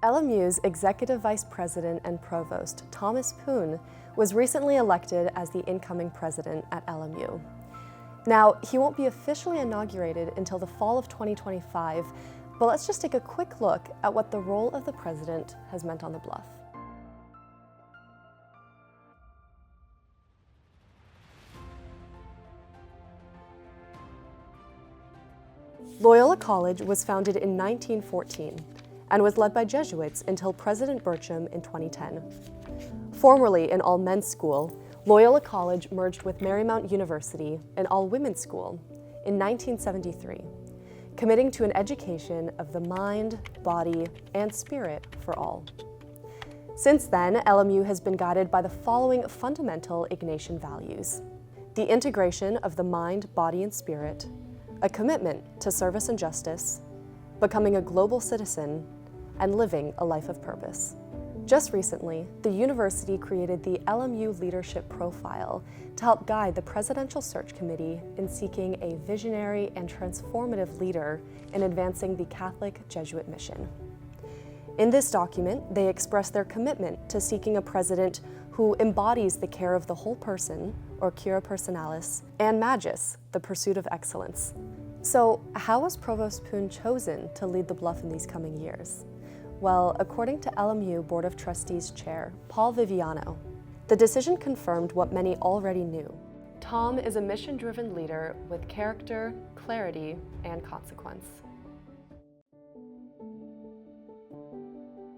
LMU's Executive Vice President and Provost, Thomas Poon, was recently elected as the incoming president at LMU. Now, he won't be officially inaugurated until the fall of 2025, but let's just take a quick look at what the role of the president has meant on the Bluff. Loyola College was founded in 1914 and was led by Jesuits until President Bertram in 2010. Formerly an all-men's school, Loyola College merged with Marymount University, an all-women's school, in 1973, committing to an education of the mind, body, and spirit for all. Since then, LMU has been guided by the following fundamental Ignatian values: the integration of the mind, body, and spirit, a commitment to service and justice, becoming a global citizen, and living a life of purpose. Just recently, the university created the LMU Leadership Profile to help guide the Presidential Search Committee in seeking a visionary and transformative leader in advancing the Catholic Jesuit mission. In this document, they express their commitment to seeking a president who embodies the care of the whole person, or cura personalis, and magis, the pursuit of excellence. So, how was Provost Poon chosen to lead the Bluff in these coming years? Well, according to LMU Board of Trustees Chair Paul Viviano, the decision confirmed what many already knew. Tom is a mission-driven leader with character, clarity, and consequence.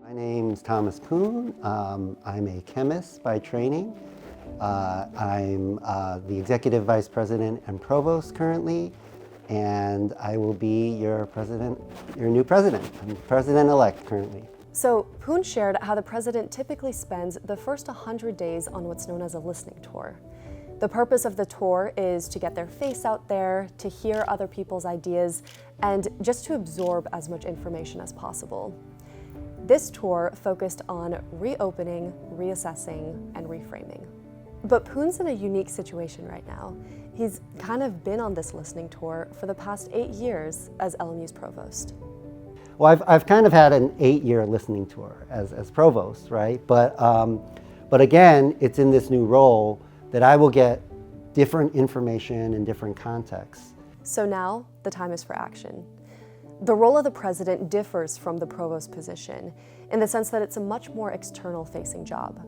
My name's Thomas Poon. I'm a chemist by training. I'm the Executive Vice President and Provost currently, and I will be your new president. I'm President-elect currently. So Poon shared how the president typically spends the first 100 days on what's known as a listening tour. The purpose of the tour is to get their face out there, to hear other people's ideas, and just to absorb as much information as possible. This tour focused on reopening, reassessing, and reframing. But Poon's in a unique situation right now. He's kind of been on this listening tour for the past 8 years as LMU's provost. Well, I've kind of had an 8-year listening tour as provost, right? But again, it's in this new role that I will get different information in different contexts. So now the time is for action. The role of the president differs from the provost position in the sense that it's a much more external-facing job.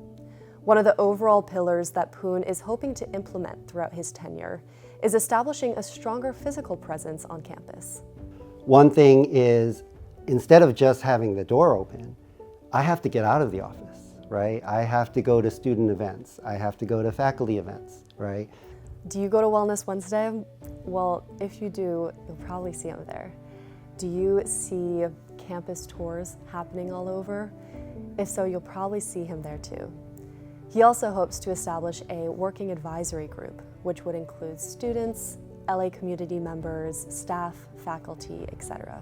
One of the overall pillars that Poon is hoping to implement throughout his tenure is establishing a stronger physical presence on campus. One thing is, instead of just having the door open, I have to get out of the office, right? I have to go to student events. I have to go to faculty events, right? Do you go to Wellness Wednesday? Well, if you do, you'll probably see him there. Do you see campus tours happening all over? If so, you'll probably see him there too. He also hopes to establish a working advisory group, which would include students, LA community members, staff, faculty, etc.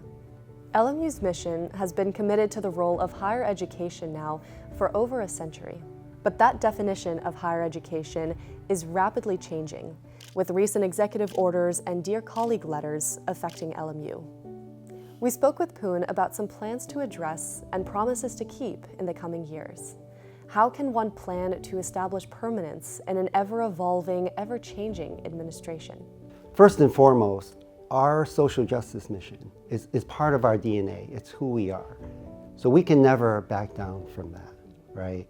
LMU's mission has been committed to the role of higher education now for over a century. But that definition of higher education is rapidly changing, with recent executive orders and Dear Colleague letters affecting LMU. We spoke with Poon about some plans to address and promises to keep in the coming years. How can one plan to establish permanence in an ever-evolving, ever-changing administration? First and foremost, our social justice mission is part of our DNA. It's who we are. So we can never back down from that, right?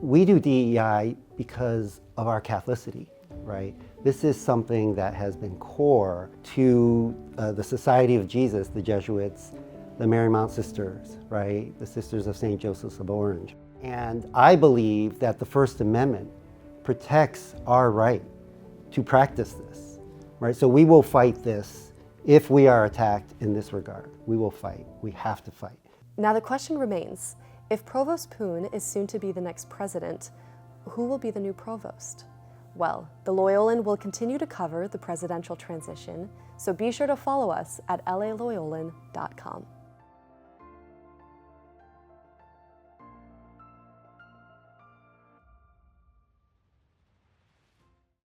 We do DEI because of our Catholicity, right? This is something that has been core to the Society of Jesus, the Jesuits, the Marymount Sisters, right? The Sisters of St. Joseph's of Orange. And I believe that the First Amendment protects our right to practice this, right? So we will fight this if we are attacked in this regard. We will fight. We have to fight. Now the question remains, if Provost Poon is soon to be the next president, who will be the new provost? Well, the Loyolan will continue to cover the presidential transition, so be sure to follow us at laloyolan.com.